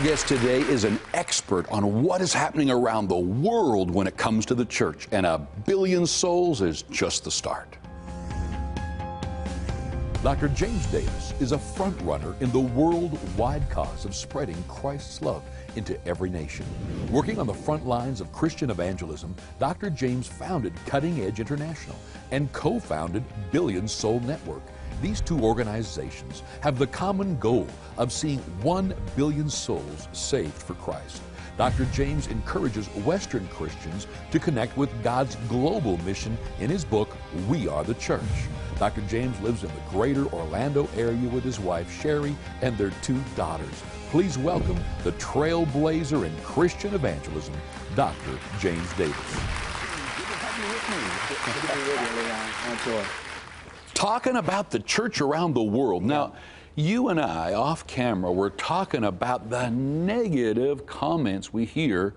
guest today is an expert on what is happening around the world when it comes to the church, and 1 billion souls is just the start. Dr. James Davis is a front-runner in the worldwide cause of spreading Christ's love into every nation. Working on the front lines of Christian evangelism, Dr. James founded Cutting Edge International and co-founded Billion Soul Network. These two organizations have the common goal of seeing 1 billion souls saved for Christ. Dr. James encourages Western Christians to connect with God's global mission in his book, We Are the Church. Dr. James lives in the greater Orlando area with his wife, Sherry, and their 2 daughters. Please welcome the trailblazer in Christian evangelism, Dr. James Davis. Good to have you with me. Good to be with you, Leon. Enjoy. Talking about the church around the world. Now, you and I, off camera, were talking about the negative comments we hear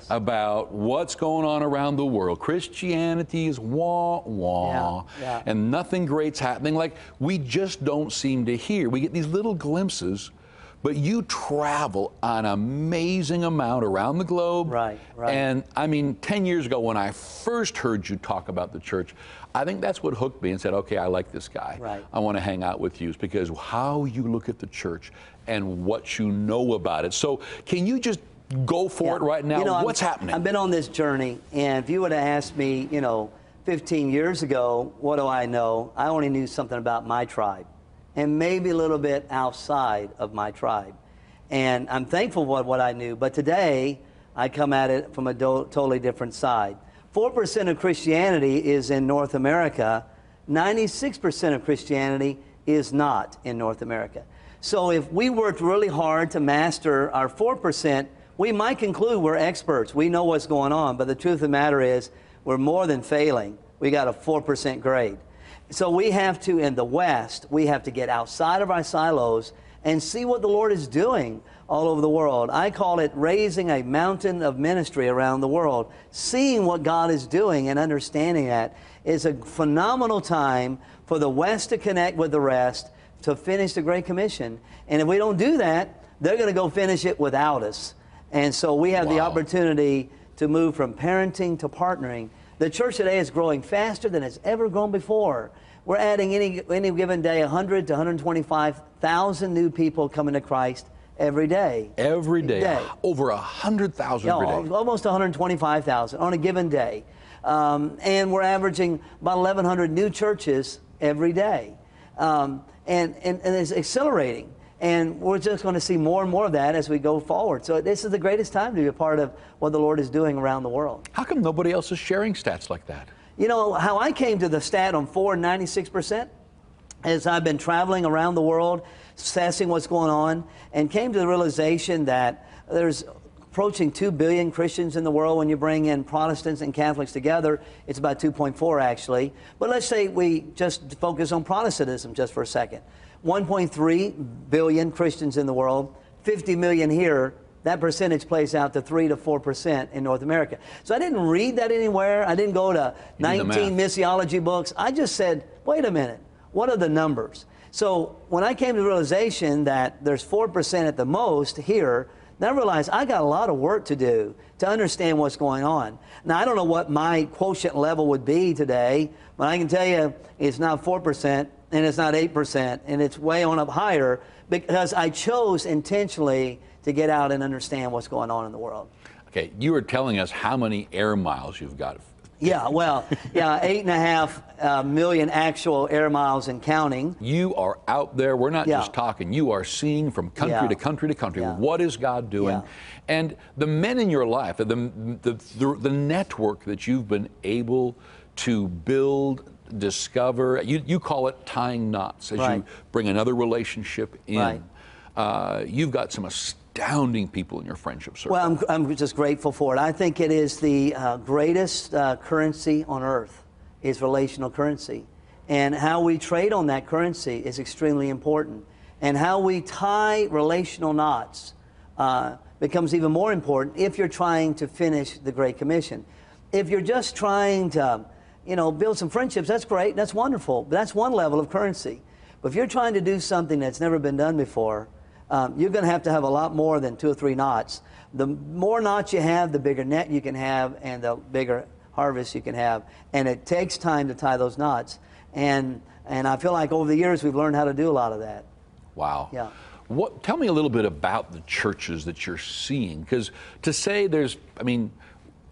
about what's going on around the world. Christianity is wah-wah, and nothing great's happening. Like, we just don't seem to hear. We get these little glimpses, but you travel an amazing amount around the globe. Right. And, I mean, 10 years ago when I first heard you talk about the church, I think that's what hooked me and said, okay, I like this guy. Right. I want to hang out with you, is because how you look at the church and what you know about it. So can you just go for it right now? You know, what's happening? I've been on this journey, and if you would have asked me, 15 years ago, what do I know? I only knew something about my tribe and maybe a little bit outside of my tribe. And I'm thankful for what I knew, but today I come at it from a totally different side. 4% of Christianity is in North America. 96% of Christianity is not in North America. So if we worked really hard to master our 4%, we might conclude we're experts. We know what's going on, but the truth of the matter is we're more than failing. We got a 4% grade. So we have to, in the West, we have to get outside of our silos and see what the Lord is doing all over the world. I call it raising a mountain of ministry around the world. Seeing what God is doing and understanding that is a phenomenal time for the West to connect with the rest to finish the Great Commission. And if we don't do that, they're going to go finish it without us. And so we have the opportunity to move from parenting to partnering. The church today is growing faster than it's ever grown before. We're adding any given day 100 to 125,000 new people coming to Christ every day. Every day. Over 100,000 every day. Almost 125,000 on a given day. And we're averaging about 1,100 new churches every day. And it's accelerating. And we're just going to see more and more of that as we go forward. So this is the greatest time to be a part of what the Lord is doing around the world. How come nobody else is sharing stats like that? You know, how I came to the stat on 4 and 96% is I've been traveling around the world, assessing what's going on, and came to the realization that there's approaching 2 billion Christians in the world. When you bring in Protestants and Catholics together, it's about 2.4 actually. But let's say we just focus on Protestantism just for a second. 1.3 billion Christians in the world, 50 million here. That percentage plays out to 3 to 4% in North America. So I didn't read that anywhere. I didn't go to 19 missiology books. I just said, wait a minute, what are the numbers? So when I came to the realization that there's 4% at the most here, then I realized I got a lot of work to do to understand what's going on. Now, I don't know what my quotient level would be today, but I can tell you it's not 4% and it's not 8%, and it's way on up higher because I chose intentionally to get out and understand what's going on in the world. Okay, you were telling us how many air miles you've got. Yeah, well, 8.5 million actual air miles and counting. You are out there. We're not just talking. You are seeing from country to country to country. What is God doing? And the men in your life, the network that you've been able to build, discover, you call it tying knots as you bring another relationship in. You've got some astounding people in your friendship circle. Well, I'm just grateful for it. I think it is the greatest currency on earth is relational currency. And how we trade on that currency is extremely important. And how we tie relational knots becomes even more important if you're trying to finish the Great Commission. If you're just trying to, build some friendships, that's great, that's wonderful, but that's one level of currency. But if you're trying to do something that's never been done before, you're going to have a lot more than 2 or 3 knots. The more knots you have, the bigger net you can have, and the bigger harvest you can have. And it takes time to tie those knots. And I feel like over the years we've learned how to do a lot of that. Wow. Yeah. Tell me a little bit about the churches that you're seeing, because to say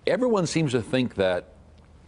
everyone seems to think that,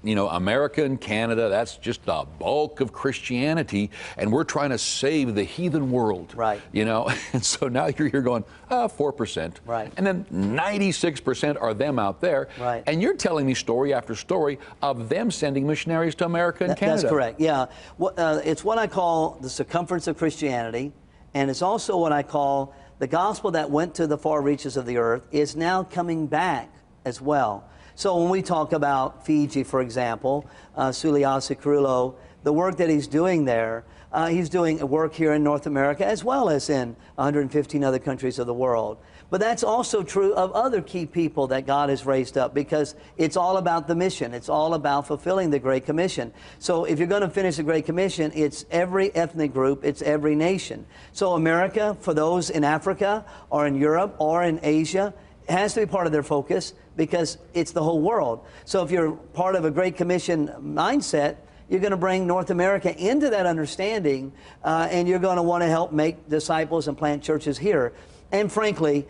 America and Canada, that's just the bulk of Christianity, and we're trying to save the heathen world. Right. And so now you're here going, 4%. Right. And then 96% are them out there. Right. And you're telling me story after story of them sending missionaries to America and Canada. That's correct, yeah. It's what I call the circumference of Christianity, and it's also what I call the gospel that went to the far reaches of the earth is now coming back as well. So when we talk about Fiji, for example, Suliasi Carullo, the work that he's doing there, he's doing work here in North America as well as in 115 other countries of the world. But that's also true of other key people that God has raised up, because it's all about the mission. It's all about fulfilling the Great Commission. So if you're going to finish the Great Commission, it's every ethnic group, it's every nation. So America, for those in Africa or in Europe or in Asia, has to be part of their focus, because it's the whole world. So if you're part of a Great Commission mindset, you're going to bring North America into that understanding, and you're going to want to help make disciples and plant churches here. And frankly,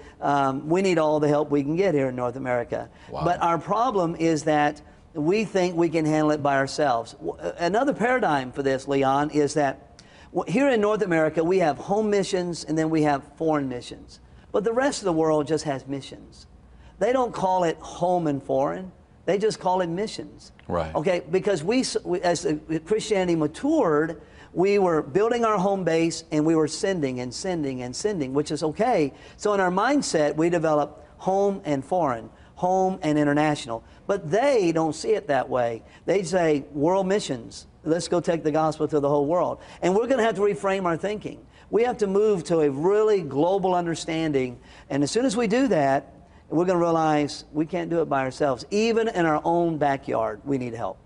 we need all the help we can get here in North America. Wow. But our problem is that we think we can handle it by ourselves. Another paradigm for this, Leon, is that here in North America, we have home missions and then we have foreign missions. But the rest of the world just has missions. They don't call it home and foreign. They just call it missions. Right. Okay, because we as Christianity matured, we were building our home base and we were sending and sending and sending, which is okay. So in our mindset, we develop home and foreign, home and international. But they don't see it that way. They say world missions. Let's go take the gospel to the whole world. And we're going to have to reframe our thinking. We have to move to a really global understanding. And as soon as we do that, we're going to realize we can't do it by ourselves. Even in our own backyard, we need help.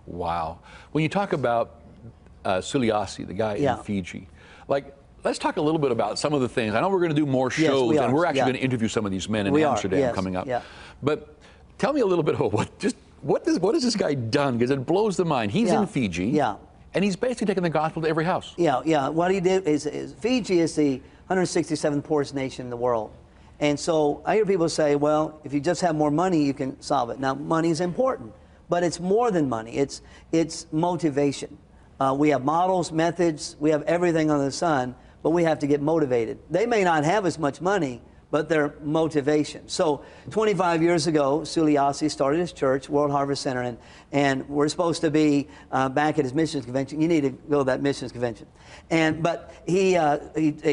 Wow. When you talk about Suliasi, the guy in Fiji, let's talk a little bit about some of the things. I know we're going to do more shows, and we're actually going to interview some of these men in Amsterdam coming up. Yeah. But tell me a little bit about what has this guy done? Because it blows the mind. He's in Fiji. Yeah. And he's basically taking the gospel to every house. Yeah. What he did is Fiji is the 167th poorest nation in the world. And so I hear people say, well, if you just have more money, you can solve it. Now, money is important, but it's more than money. It's motivation. We have models, methods, we have everything under the sun, but we have to get motivated. They may not have as much money, but their motivation. So 25 years ago, Suliasi started his church, World Harvest Center, and we're supposed to be back at his missions convention. You need to go to that missions convention. But he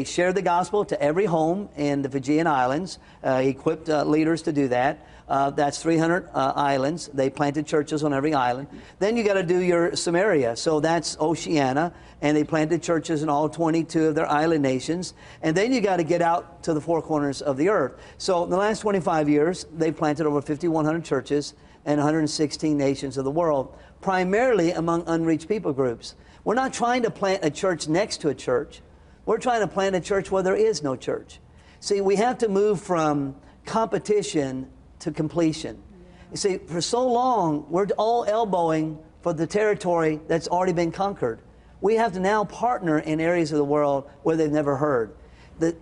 shared the gospel to every home in the Fijian Islands. He equipped leaders to do that. That's 300 islands. They planted churches on every island. Then you got to do your Samaria. So that's Oceania, and they planted churches in all 22 of their island nations. And then you got to get out to the four corners of the earth. So in the last 25 years, they've planted over 5,100 churches in 116 nations of the world, primarily among unreached people groups. We're not trying to plant a church next to a church. We're trying to plant a church where there is no church. See, we have to move from competition to completion. You see, for so long, we're all elbowing for the territory that's already been conquered. We have to now partner in areas of the world where they've never heard. The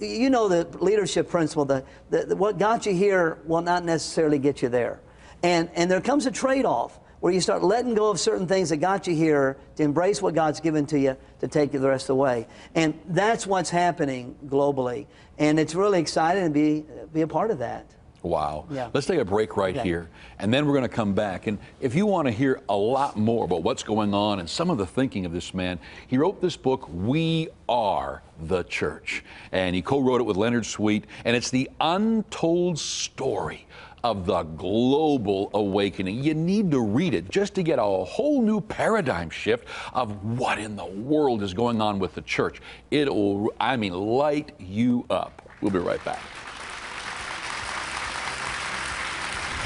leadership principle, what got you here will not necessarily get you there. And there comes a trade-off where you start letting go of certain things that got you here to embrace what God's given to you to take you the rest of the way. And that's what's happening globally. And it's really exciting to be a part of that. Wow. Yeah. Let's take a break right here, and then we're going to come back. And if you want to hear a lot more about what's going on and some of the thinking of this man, he wrote this book, We Are the Church. And he co-wrote it with Leonard Sweet, and it's the untold story of the global awakening. You need to read it just to get a whole new paradigm shift of what in the world is going on with the church. It'll, light you up. We'll be right back.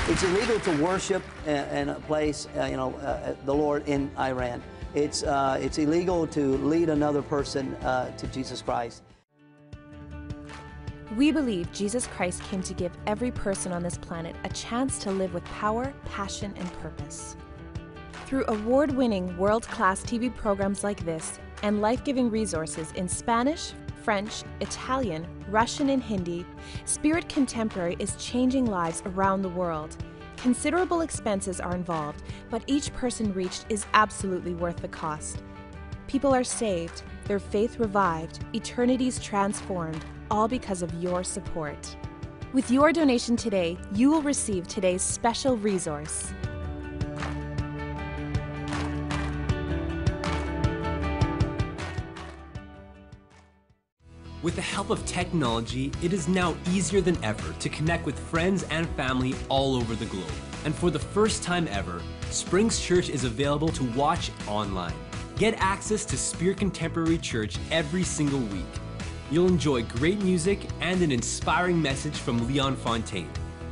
It's illegal to worship in a place, the Lord in Iran. It's illegal to lead another person to Jesus Christ. We believe Jesus Christ came to give every person on this planet a chance to live with power, passion, and purpose. Through award-winning, world-class TV programs like this and life-giving resources in Spanish, French, Italian, Russian, and Hindi, Spirit Contemporary is changing lives around the world. Considerable expenses are involved, but each person reached is absolutely worth the cost. People are saved, their faith revived, eternities transformed, all because of your support. With your donation today, you will receive today's special resource. With the help of technology, it is now easier than ever to connect with friends and family all over the globe. And for the first time ever, Springs Church is available to watch online. Get access to Spirit Contemporary Church every single week. You'll enjoy great music and an inspiring message from Leon Fontaine.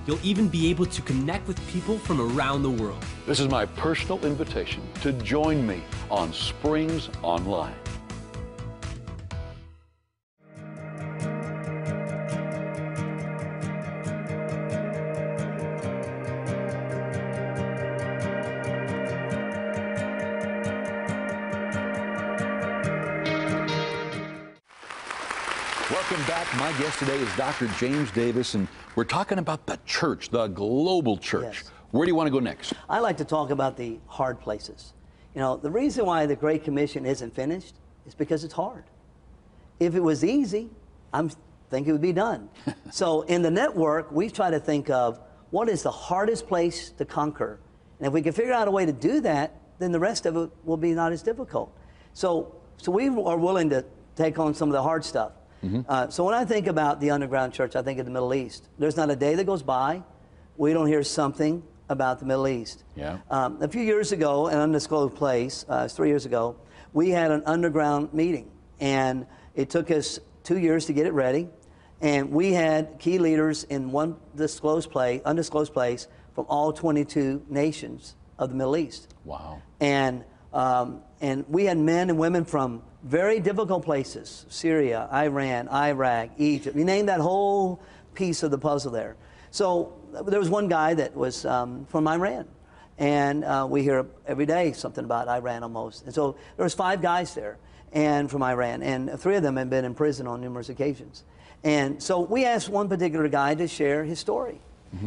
You'll even be able to connect with people from around the world. This is my personal invitation to join me on Springs Online. Welcome back. My guest today is Dr. James Davis, and we're talking about the church, the global church. Yes. Where do you want to go next? I like to talk about the hard places. You know, the reason why the Great Commission isn't finished is because it's hard. If it was easy, I think it would be done. So in the network, we try to think of what is the hardest place to conquer. And if we can figure out a way to do that, then the rest of it will be not as difficult. So we are willing to take on some of the hard stuff. So when I think about the underground church, I think of the Middle East. There's not a day that goes by we don't hear something about the Middle East. Yeah. A few years ago, an undisclosed place, 3 years ago, we had an underground meeting, and it took us 2 years to get it ready. And we had key leaders in one undisclosed place from all 22 nations of the Middle East. Wow. And we had men and women from very difficult places: Syria, Iran, Iraq, Egypt. You name that whole piece of the puzzle there. So there was one guy that was from Iran. And we hear every day something about Iran almost. And so there was 5 guys there and from Iran, and 3 of them had been in prison on numerous occasions. And so we asked one particular guy to share his story.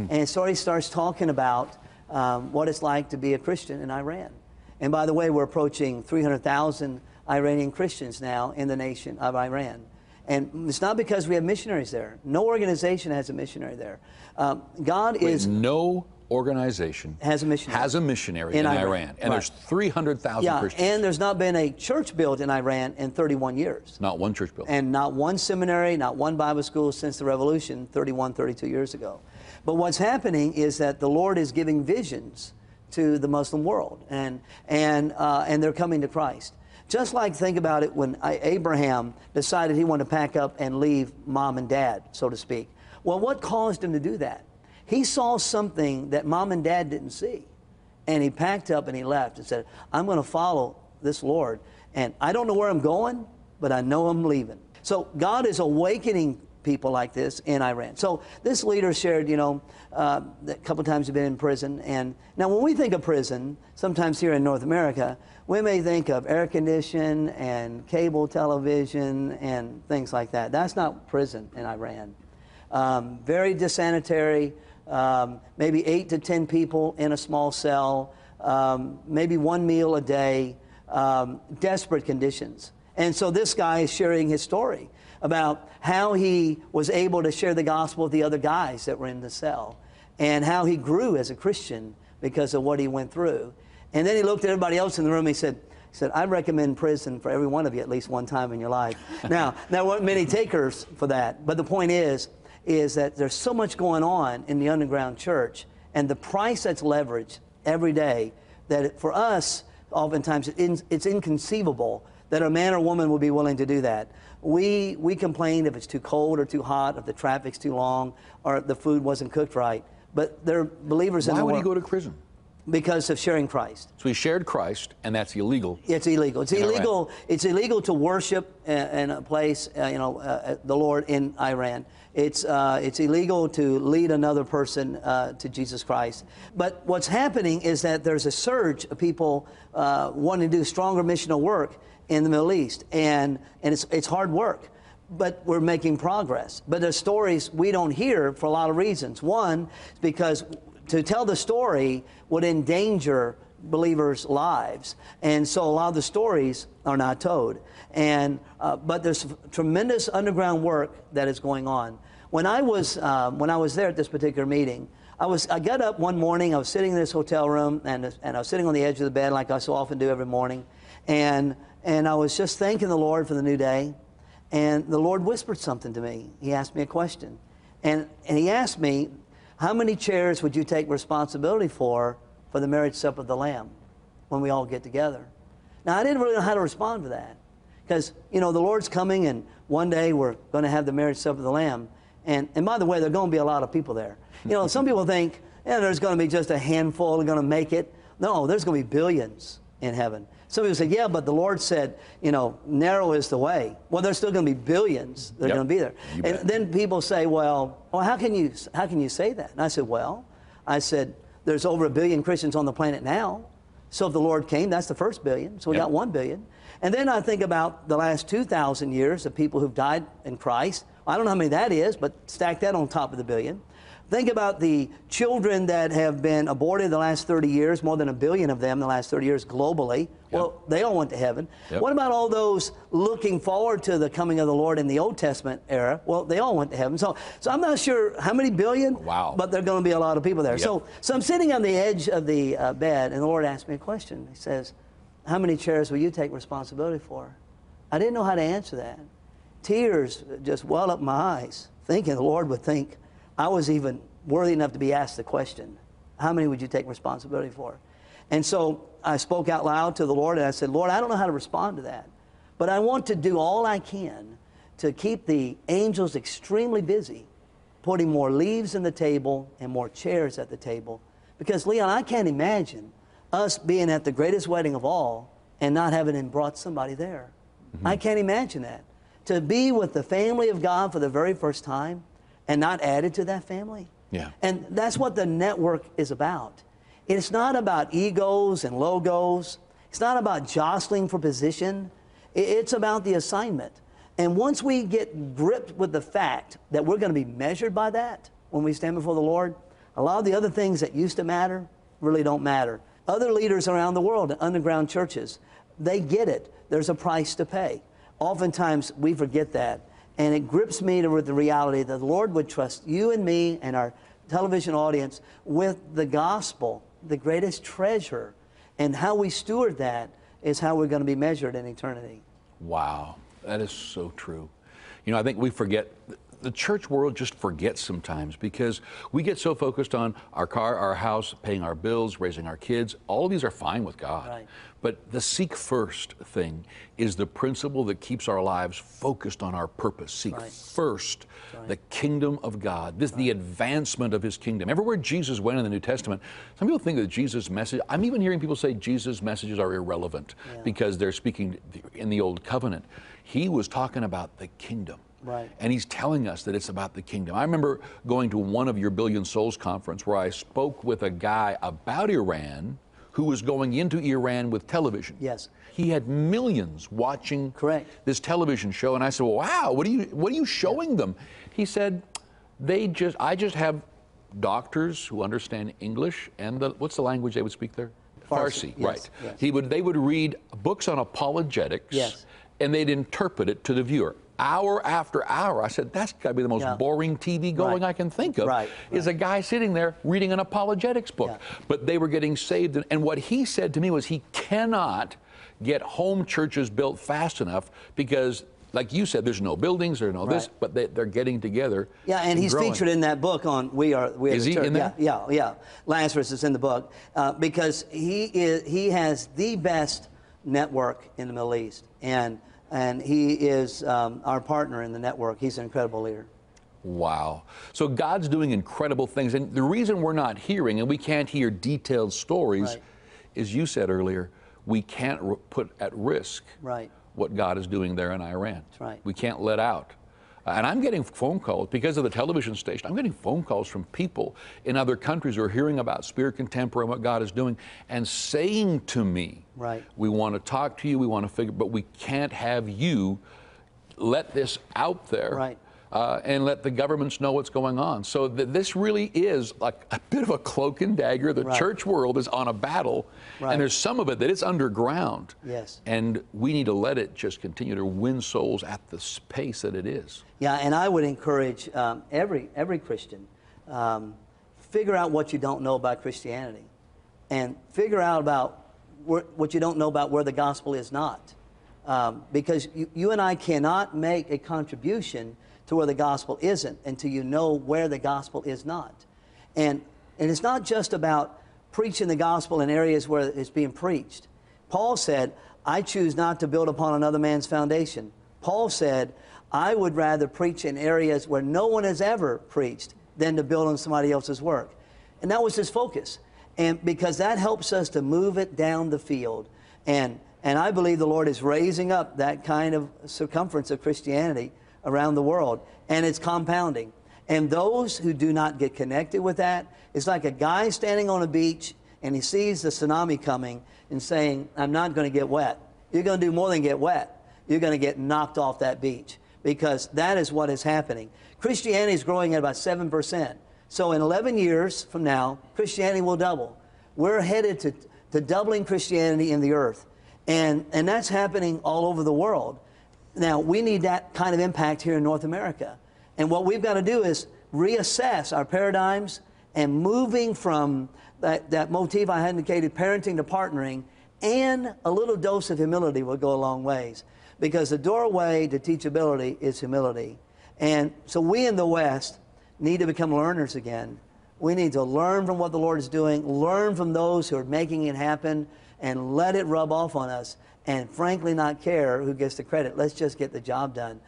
And so he starts talking about what it's like to be a Christian in Iran. And by the way, we're approaching 300,000 Iranian Christians now in the nation of Iran. And it's not because we have missionaries there. No organization has a missionary there. No organization has a missionary in Iran. And right. There's 300,000 Christians. And there's not been a church built in Iran in 31 years. Not one church built. And not one seminary, not one Bible school since the revolution 32 years ago. But what's happening is that the Lord is giving visions to the Muslim world, and they're coming to Christ. Just like, think about it, when Abraham decided he wanted to pack up and leave mom and dad, so to speak. Well, what caused him to do that? He saw something that mom and dad didn't see. And he packed up and he left and said, I'm going to follow this Lord. And I don't know where I'm going, but I know I'm leaving. So God is awakening people like this in Iran. So this leader shared, a couple times he'd been in prison. And now when we think of prison, sometimes here in North America, we may think of air condition and cable television and things like that. That's not prison in Iran. Very dissanitary, maybe 8 to 10 people in a small cell, maybe 1 meal a day, desperate conditions. And so this guy is sharing his story about how he was able to share the gospel with the other guys that were in the cell, and how he grew as a Christian because of what he went through. And then he looked at everybody else in the room. He said, I recommend prison for every one of you at least one time in your life. Now, there weren't many takers for that, but the point is that there's so much going on in the underground church, and the price that's leveraged every day, that for us, oftentimes it's inconceivable that a man or woman would be willing to do that. We complain if it's too cold or too hot, if the traffic's too long, or the food wasn't cooked right. But they're believers in the world. Why would he go to prison? Because of sharing Christ. So he shared Christ, and that's illegal. It's illegal. It's illegal. It's illegal to worship in a place, the Lord in Iran. It's illegal to lead another person to Jesus Christ. But what's happening is that there's a surge of people wanting to do stronger missional work in the Middle East, and it's hard work. But we're making progress. But there's stories we don't hear for a lot of reasons. One is because to tell the story would endanger believers' lives, and so a lot of the stories are not told. And but there's tremendous underground work that is going on. When I was there at this particular meeting, I got up one morning. I was sitting in this hotel room, and I was sitting on the edge of the bed like I so often do every morning, and I was just thanking the Lord for the new day. And the Lord whispered something to me. He asked me a question, and he asked me, how many chairs would you take responsibility for the marriage supper of the Lamb when we all get together? Now, I didn't really know how to respond to that because, the Lord's coming, and one day we're going to have the marriage supper of the Lamb. And by the way, there are going to be a lot of people there. Some people think, there's going to be just a handful are going to make it. No, there's going to be billions in heaven. Some people say, yeah, but the Lord said, narrow is the way. Well, there's still going to be billions that are going to be there. And then people say, well, how can you say that? And I said, there's over 1 billion Christians on the planet now. So if the Lord came, that's the first billion. So we got 1 billion. And then I think about the last 2,000 years of people who've died in Christ. I don't know how many that is, but stack that on top of the billion. Think about the children that have been aborted the last 30 years, more than 1 billion of them in the last 30 years globally. Well, they all went to heaven. What about all those looking forward to the coming of the Lord in the Old Testament era? Well, they all went to heaven. So I'm not sure how many billion, but there are going to be a lot of people there. So I'm sitting on the edge of the bed, and the Lord asked me a question. He says, how many chairs will you take responsibility for? I didn't know how to answer that. Tears just welled up my eyes, thinking the Lord would think I was even worthy enough to be asked the question, how many would you take responsibility for? And so I spoke out loud to the Lord, and I said, Lord, I don't know how to respond to that, but I want to do all I can to keep the angels extremely busy, putting more leaves in the table and more chairs at the table. Because, Leon, I can't imagine us being at the greatest wedding of all and not having brought somebody there. I can't imagine that. To be with the family of God for the very first time and not added to that family. And that's what the network is about. It's not about egos and logos. It's not about jostling for position. It's about the assignment. And once we get gripped with the fact that we're going to be measured by that when we stand before the Lord, a lot of the other things that used to matter really don't matter. Other leaders around the world, underground churches, they get it. There's a price to pay. Oftentimes we forget that. And it grips me with the reality that the Lord would trust you and me and our television audience with the gospel, the greatest treasure. And how we steward that is how we're going to be measured in eternity. Wow, that is so true. I think we forget, the church world just forgets sometimes because we get so focused on our car, our house, paying our bills, raising our kids. All of these are fine with God. But the seek first thing is the principle that keeps our lives focused on our purpose. Seek first the kingdom of God, the advancement of his kingdom. Everywhere Jesus went in the New Testament, some people think that Jesus' message, I'm even hearing people say Jesus' messages are irrelevant because they're speaking in the old covenant. He was talking about the kingdom. And he's telling us that it's about the kingdom. I remember going to one of your Billion Souls conference where I spoke with a guy about Iran who was going into Iran with television. He had millions watching this television show, and I said, well, wow, what are you showing them? He said, I just have doctors who understand English and what's the language they would speak there? Farsi, They would read books on apologetics, and they'd interpret it to the viewer. Hour after hour. I said, that's got to be the most boring TV going I can think of, is a guy sitting there reading an apologetics book. But they were getting saved. And what he said to me was he cannot get home churches built fast enough because, like you said, there's no buildings, there's no this, but they're getting together. And he's featured in that book on We Are is the he Church. In there? Lazarus is in the book because he has the best network in the Middle East. And he is our partner in the network. He's an incredible leader. Wow. So God's doing incredible things. And the reason we're not hearing, and we can't hear detailed stories, Right. is you said earlier, we can't put at risk Right. what God is doing there in Iran. That's right. We can't let out. And I'm getting phone calls, because of the television station, I'm getting phone calls from people in other countries who are hearing about Spirit Contemporary and what God is doing and saying to me, Right. we want to talk to you, we want to figure, but we can't have you let this out there. Right. And let the governments know what's going on. So this really is like a bit of a cloak and dagger. The Right. church world is on a battle, Right. and there's some of it that is underground. Yes. And we need to let it just continue to win souls at the pace that it is. Yeah, and I would encourage every Christian, figure out what you don't know about Christianity, and figure out about what you don't know about where the gospel is not. Because you and I cannot make a contribution to where the gospel isn't until you know where the gospel is not. And it's not just about preaching the gospel in areas where it's being preached. Paul said, I choose not to build upon another man's foundation. Paul said, I would rather preach in areas where no one has ever preached than to build on somebody else's work. And that was his focus. And because that helps us to move it down the field. And I believe the Lord is raising up that kind of circumference of Christianity around the world, and it's compounding. And those who do not get connected with that, it's like a guy standing on a beach and he sees the tsunami coming and saying, I'm not going to get wet. You're going to do more than get wet. You're going to get knocked off that beach, because that is what is happening. Christianity is growing at about 7%. So in 11 years from now, Christianity will double. We're headed to doubling Christianity in the earth. And that's happening all over the world. Now, we need that kind of impact here in North America. And what we've got to do is reassess our paradigms and moving from that motif I had indicated, parenting to partnering, and a little dose of humility will go a long ways. Because the doorway to teachability is humility. And so we in the West need to become learners again. We need to learn from what the Lord is doing, learn from those who are making it happen, and let it rub off on us. And frankly, not care who gets the credit. Let's just get the job done.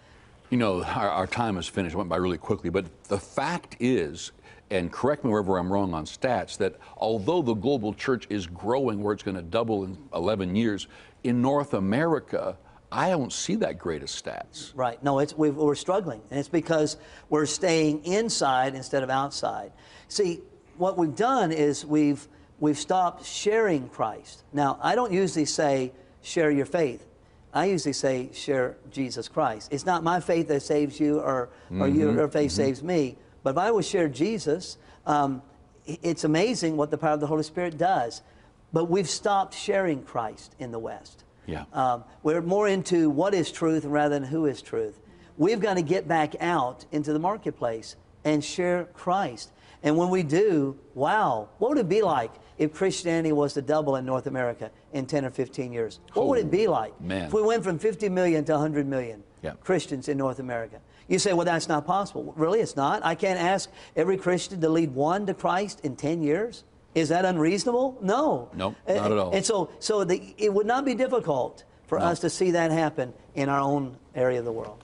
You know, our time is finished. It went by really quickly. But the fact is, and correct me wherever I'm wrong on stats, that although the global church is growing where it's going to double in 11 years, in North America, I don't see that great of stats. Right. No, we're struggling. And it's because we're staying inside instead of outside. See, what we've done is we've stopped sharing Christ. Now, I don't usually say, share your faith. I usually say, share Jesus Christ. It's not my faith that saves you, or your faith saves me. But if I would share Jesus, it's amazing what the power of the Holy Spirit does. But we've stopped sharing Christ in the West. Yeah. We're more into what is truth rather than who is truth. We've got to get back out into the marketplace and share Christ. And when we do, wow, what would it be like if Christianity was to double in North America in 10 or 15 years? What would it be like if we went from 50 million to 100 million Christians in North America? You say, well, that's not possible. Really, it's not? I can't ask every Christian to lead one to Christ in 10 years? Is that unreasonable? No. Nope, not at all. And so it would not be difficult for us to see that happen in our own area of the world.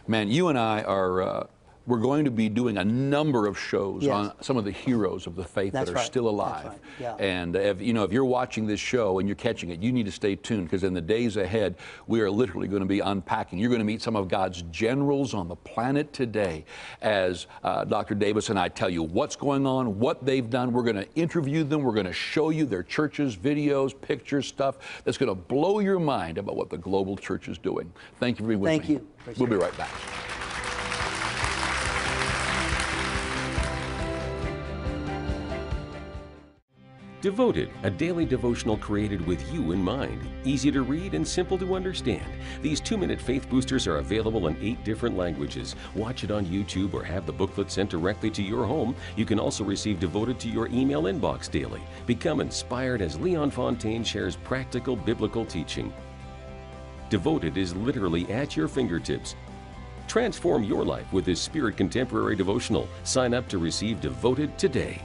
Man, you and I are, we're going to be doing a number of shows on some of the heroes of the faith that are still alive. That's right. Yeah. And if you're watching this show and you're catching it, you need to stay tuned, because in the days ahead, we are literally going to be unpacking. You're going to meet some of God's generals on the planet today as Dr. Davis and I tell you what's going on, what they've done. We're going to interview them. We're going to show you their churches, videos, pictures, stuff that's going to blow your mind about what the global church is doing. Thank you for being with me. Thank you. We'll be right back. Devoted, a daily devotional created with you in mind. Easy to read and simple to understand. These 2-minute faith boosters are available in 8 different languages. Watch it on YouTube or have the booklet sent directly to your home. You can also receive Devoted to your email inbox daily. Become inspired as Leon Fontaine shares practical biblical teaching. Devoted is literally at your fingertips. Transform your life with this Spirit Contemporary devotional. Sign up to receive Devoted today.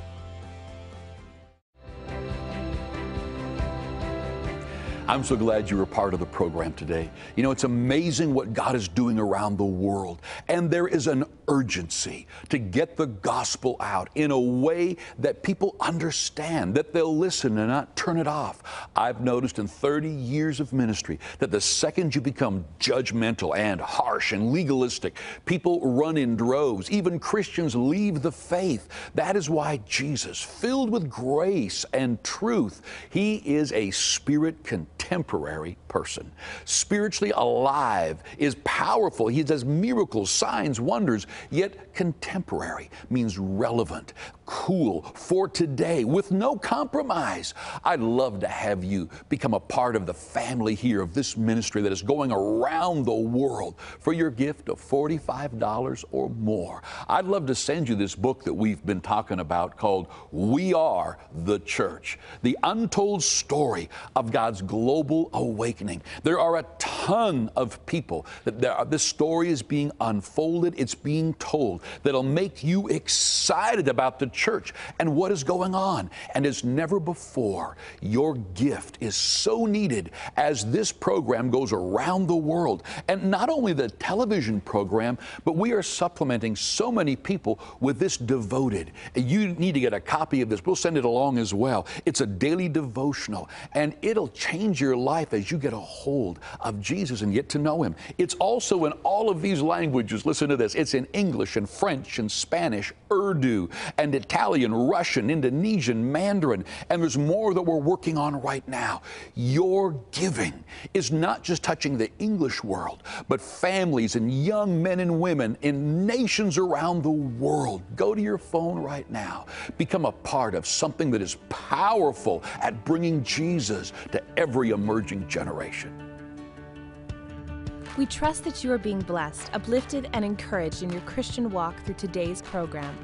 I'm so glad you were part of the program today. You know, it's amazing what God is doing around the world. And there is an urgency to get the gospel out in a way that people understand, that they'll listen and not turn it off. I've noticed in 30 years of ministry that the second you become judgmental and harsh and legalistic, people run in droves. Even Christians leave the faith. That is why Jesus, filled with grace and truth, he is a spirit contemporary person. Spiritually alive, is powerful. He does miracles, signs, wonders, yet contemporary means relevant, cool, for today, with no compromise. I'd love to have you become a part of the family here of this ministry that is going around the world for your gift of $45 or more. I'd love to send you this book that we've been talking about called We Are the Church, the untold story of God's global awakening. There are a ton of people that this story is being unfolded, it's being told, that'll make you excited about the church and what is going on. And as never before, your gift is so needed as this program goes around the world. And not only the television program, but we are supplementing so many people with this devoted. You need to get a copy of this. We'll send it along as well. It's a daily devotional, and it'll change your life as you get a hold of Jesus and get to know him. It's also in all of these languages. Listen to this. It's in English and French and Spanish, Urdu, and Italian, Russian, Indonesian, Mandarin, and there's more that we're working on right now. Your giving is not just touching the English world, but families and young men and women in nations around the world. Go to your phone right now. Become a part of something that is powerful at bringing Jesus to every emerging generation. We trust that you are being blessed, uplifted, and encouraged in your Christian walk through today's program.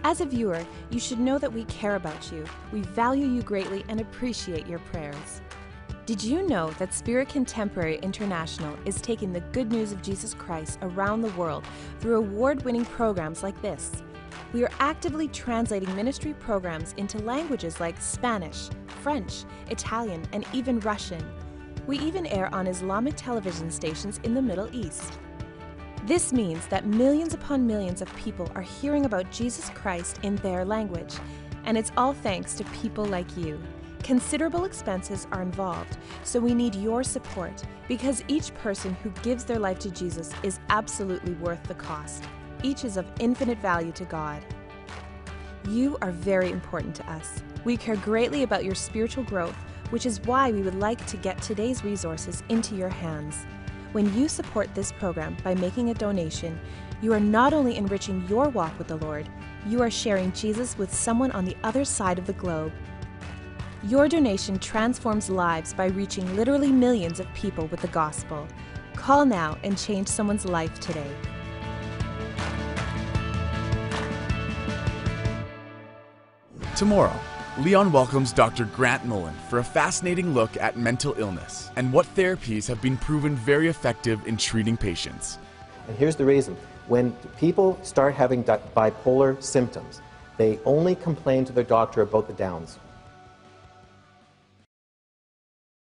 As a viewer, you should know that we care about you. We value you greatly and appreciate your prayers. Did you know that Spirit Contemporary International is taking the good news of Jesus Christ around the world through award-winning programs like this? We are actively translating ministry programs into languages like Spanish, French, Italian, and even Russian. We even air on Islamic television stations in the Middle East. This means that millions upon millions of people are hearing about Jesus Christ in their language, and it's all thanks to people like you. Considerable expenses are involved, so we need your support, because each person who gives their life to Jesus is absolutely worth the cost. Each is of infinite value to God. You are very important to us. We care greatly about your spiritual growth, which is why we would like to get today's resources into your hands. When you support this program by making a donation, you are not only enriching your walk with the Lord, you are sharing Jesus with someone on the other side of the globe. Your donation transforms lives by reaching literally millions of people with the gospel. Call now and change someone's life today. Tomorrow, Leon welcomes Dr. Grant Nolan for a fascinating look at mental illness and what therapies have been proven very effective in treating patients. And here's the reason. When people start having bipolar symptoms, they only complain to their doctor about the downs.